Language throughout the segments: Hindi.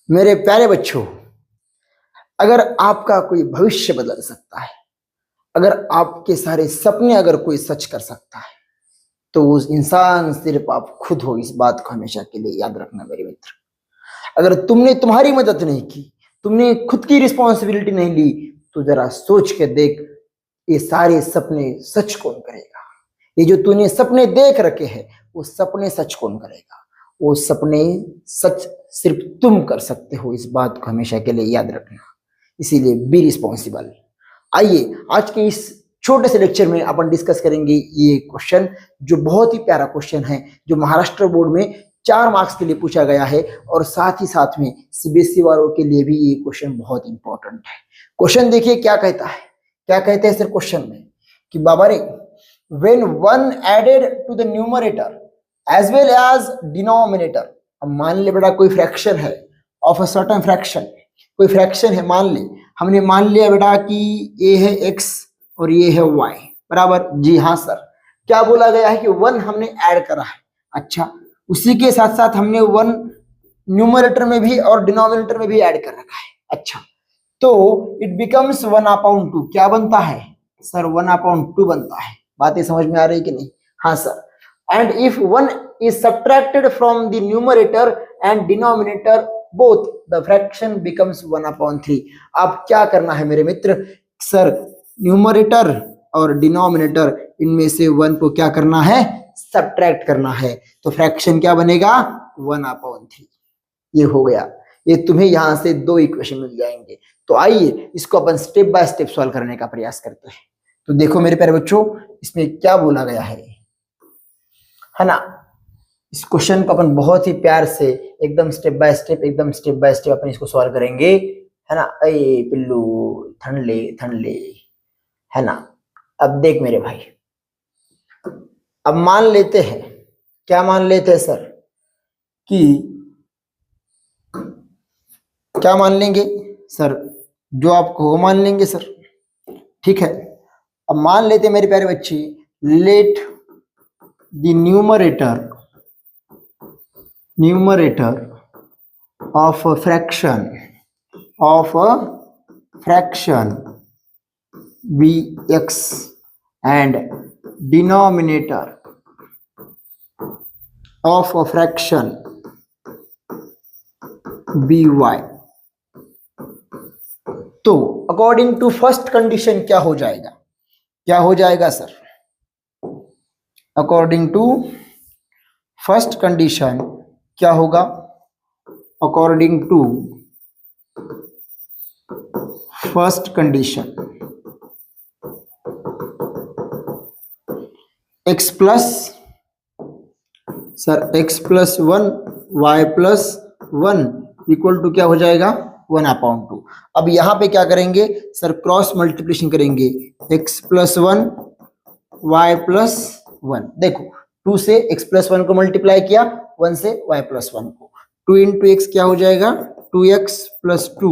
मेरे प्यारे बच्चों, अगर आपका कोई भविष्य बदल सकता है, अगर आपके सारे सपने अगर कोई सच कर सकता है, तो उस इंसान सिर्फ आप खुद हो। इस बात को हमेशा के लिए याद रखना मेरे मित्र। अगर तुमने तुम्हारी मदद नहीं की, तुमने खुद की रिस्पॉन्सिबिलिटी नहीं ली, तो जरा सोच के देख, ये सारे सपने सच कौन करेगा? ये जो तूने सपने देख रखे हैं, वो सपने सच कौन करेगा? वो सपने सच सिर्फ तुम कर सकते हो। इस बात को हमेशा के लिए याद रखना। इसीलिए बी रिस्पॉन्सिबल। आइए आज के इस छोटे से लेक्चर में अपन डिस्कस करेंगे ये क्वेश्चन, जो बहुत ही प्यारा क्वेश्चन है, जो महाराष्ट्र बोर्ड में 4 मार्क्स के लिए पूछा गया है, और साथ ही साथ में सीबीएसई वालों के लिए भी ये क्वेश्चन बहुत इंपॉर्टेंट है। क्वेश्चन देखिए क्या कहता है। क्या कहते हैं सर क्वेश्चन में कि बाबा रे, when one added to the numerator as well as denominator। अब मान ले बेटा कोई फ्रैक्शन है ऑफ अ सर्टेन फ्रैक्शन, कोई फ्रैक्शन है, मान ले हमने मान लिया बेटा कि ये है x और ये है y बराबर। जी हाँ सर, क्या बोला गया है कि 1 हमने ऐड करा है। अच्छा, उसी के साथ साथ हमने 1 न्यूमरेटर में भी और डिनोमिनेटर में भी ऐड कर रखा है। अच्छा, तो इट बिकम्स 1/2। क्या बनता है सर? 1/2 बनता है। बातें समझ में आ रही कि नहीं? हाँ sir. And if 1 is subtracted from the numerator and denominator, both the fraction becomes 1/3। अब क्या करना है मेरे मित्र? सर, न्यूमरेटर और डिनोमिनेटर इनमें से 1 को क्या करना है? सब्ट्रैक्ट करना है। तो फ्रैक्शन क्या बनेगा? 1/3। ये हो गया। ये तुम्हें यहां से 2 इक्वेशन मिल जाएंगे। तो आइए इसको अपन स्टेप बाय स्टेप सॉल्व करने का प्रयास करते हैं। तो देखो मेरे प्यारे बच्चों, इसमें क्या बोला गया है ना? इस क्वेश्चन को अपन बहुत ही प्यार से एकदम स्टेप बाय स्टेप अपन इसको सॉल्व करेंगे, है ना? अरे पिल्लू ठंड ले, है ना? अब देख मेरे भाई, अब मान लेते हैं, क्या मान लेते हैं सर? कि क्या मान लेंगे सर? जो आपको मान लेंगे सर, ठीक है। अब मान लेते मेरे प्यारे बच्चे, let the numerator of a fraction be X and denominator of a fraction be Y. तो अकॉर्डिंग टू फर्स्ट कंडीशन क्या हो जाएगा? क्या हो जाएगा sir? According to first condition क्या होगा? According to first condition x plus sir x+1 y+1 equal to क्या हो जाएगा? 1/2। अब यहां पे क्या करेंगे सर? क्रॉस मल्टीप्लिकेशन करेंगे, x+1 y+1। देखो 2 से x+1 को मल्टीप्लाई किया, 1 से y+1 को। 2 इंटू एक्स क्या हो जाएगा? 2x+2,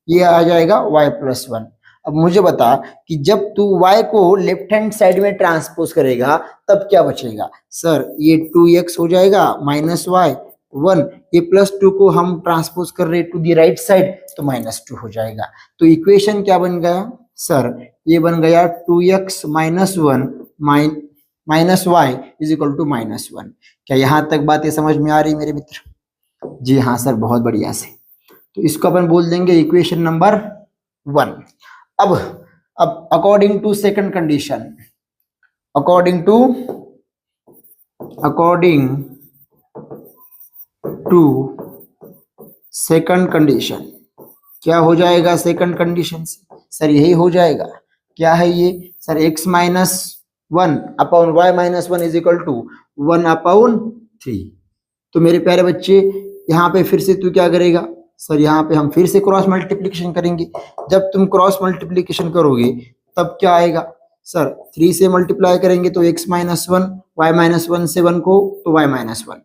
ये आ जाएगा y+1। अब मुझे बता कि जब तू y को लेफ्ट हैंड साइड में ट्रांसपोज करेगा तब क्या बचेगा? सर ये 2x हो जाएगा माइनस y1, ये +2 को हम ट्रांसपोज कर रहे टू दी राइट साइड, तो -2 हो जाएगा। तो इक्वेशन क्या बन गया सर? ये बन गया 2x - 1 minus y is equal to -1। क्या यहां तक बातें समझ में आ रही मेरे मित्र? जी हाँ सर, बहुत बढ़िया से। तो इसको अपन बोल देंगे इक्वेशन नंबर 1। अब according to second condition, according to second condition क्या हो जाएगा? सेकंड कंडीशन से सर यही हो जाएगा। क्या है ये sir? x - 1 upon y-1 is equal to 1/3। तो मेरे प्यारे बच्चे, यहाँ पे फिर से तू क्या करेगा सर? यहाँ पे हम फिर से क्रॉस मल्टीप्लिकेशन करेंगे। जब तुम क्रॉस मल्टीप्लिकेशन करोगे तब क्या आएगा सर? 3 से मल्टीप्लाई करेंगे तो x - 1, y-1 से 1 को तो y-1,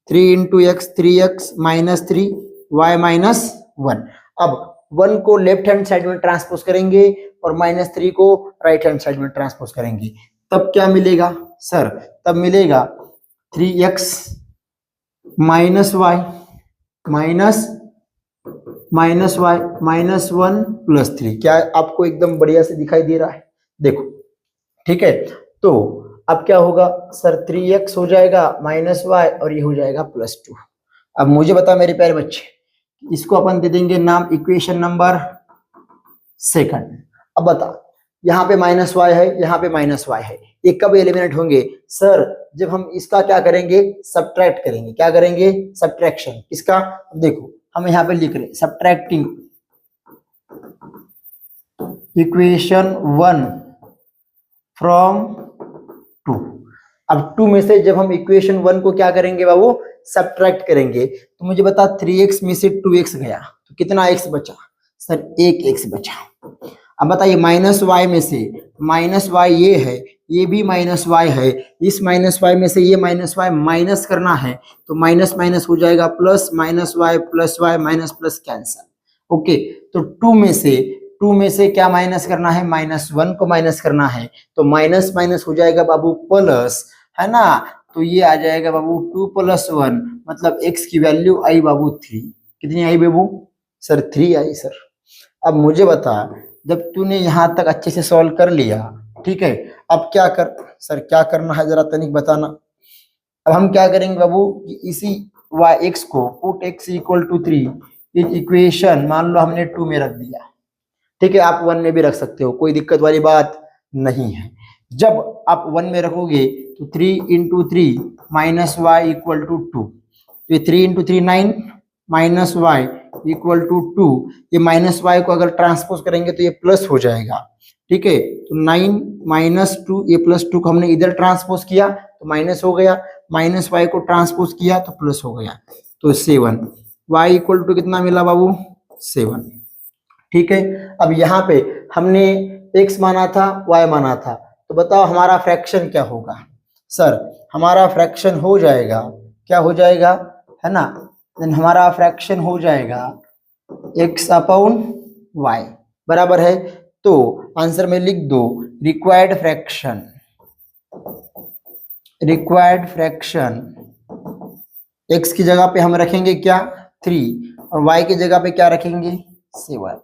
3 into x 3x -3 y-1। अब 1 को लेफ्ट हैंड साइड में ट्रांसपोज करेंगे और -3 को राइट हैंड साइड में ट्रांसपोज करेंगे, तब क्या मिलेगा सर? तब मिलेगा 3x - y -1 + 3। क्या आपको एकदम बढ़िया से दिखाई दे रहा है? देखो, ठीक है। तो अब क्या होगा सर, 3x हो जाएगा -y और ये हो जाएगा +2। अब मुझे बता मेरे प्यारे बच्चे, इसको अपन दे देंगे नाम इक्वेशन नंबर सेकंड। अब बता, यहाँ पे -y है, यहाँ पे -y है, ये कब एलिमिनेट होंगे सर? जब हम इसका क्या करेंगे, सब्ट्रैक्ट करेंगे। क्या करेंगे? सब्ट्रैक्शन। किसका? अब देखो, हम यहाँ पे लिख रहे हैं सब्ट्रैक्टिंग इक्वेशन 1 फ्रॉम 2। अब 2 में से जब हम इक्वेशन 1 को क्या करेंगे बाबू, सब्ट्रैक्ट करेंगे, तो मुझे बता 3x में से 2x गया तो कितना x बचा सर? 1x बचा। अब बताइए -y में से -y ये है, ये भी -y है, इस -y में से ये -y माइनस करना है तो माइनस माइनस हो जाएगा plus, -y + y plus cancel. Okay, तो 2 में से क्या माइनस करना है? -1 को माइनस करना है तो माइनस माइनस हो जाएगा बाबू प्लस, है ना? तो ये आ जाएगा बाबू 2 + 1, मतलब x की वैल्यू आई बाबू 3। कितनी आई बाबू सर? 3 आई सर। अब मुझे बता, जब तूने यहां तक अच्छे से सॉल्व कर लिया, ठीक है, अब क्या कर सर, क्या करना है जरा तनिक बताना। अब हम क्या करेंगे बाबू कि इसी x को पुट x = 3 इस इक्वेशन मान लो हमने 2 में रख दिया, ठीक है, आप 1 में भी रख सकते हो, कोई दिक्कत वाली बात नहीं है। जब आप 1 में रखोगे तो 3 × 3 -y = 2, तो ये 3 × 3 9 -y = 2। ये -y को अगर ट्रांसपोज करेंगे तो ये प्लस हो जाएगा, ठीक है। तो 9 - 2, ये +2 को हमने इधर ट्रांसपोज किया तो माइनस हो गया, -y को ट्रांसपोज किया तो प्लस हो गया, तो 7। y = कितना मिला बाबू? 7, ठीक है। अब यहाँ पे हमने x माना था, y माना था, तो बताओ हमारा फ्रैक्शन क्या होगा सर? हमारा फ्रैक्शन हो जाएगा, क्या हो जाएगा, है ना? देन हमारा फ्रैक्शन हो जाएगा x/y बराबर है। तो आंसर में लिख दो रिक्वायर्ड फ्रैक्शन x की जगह पे हम रखेंगे क्या? 3 और y की जगह पे क्या रखेंगे? 7।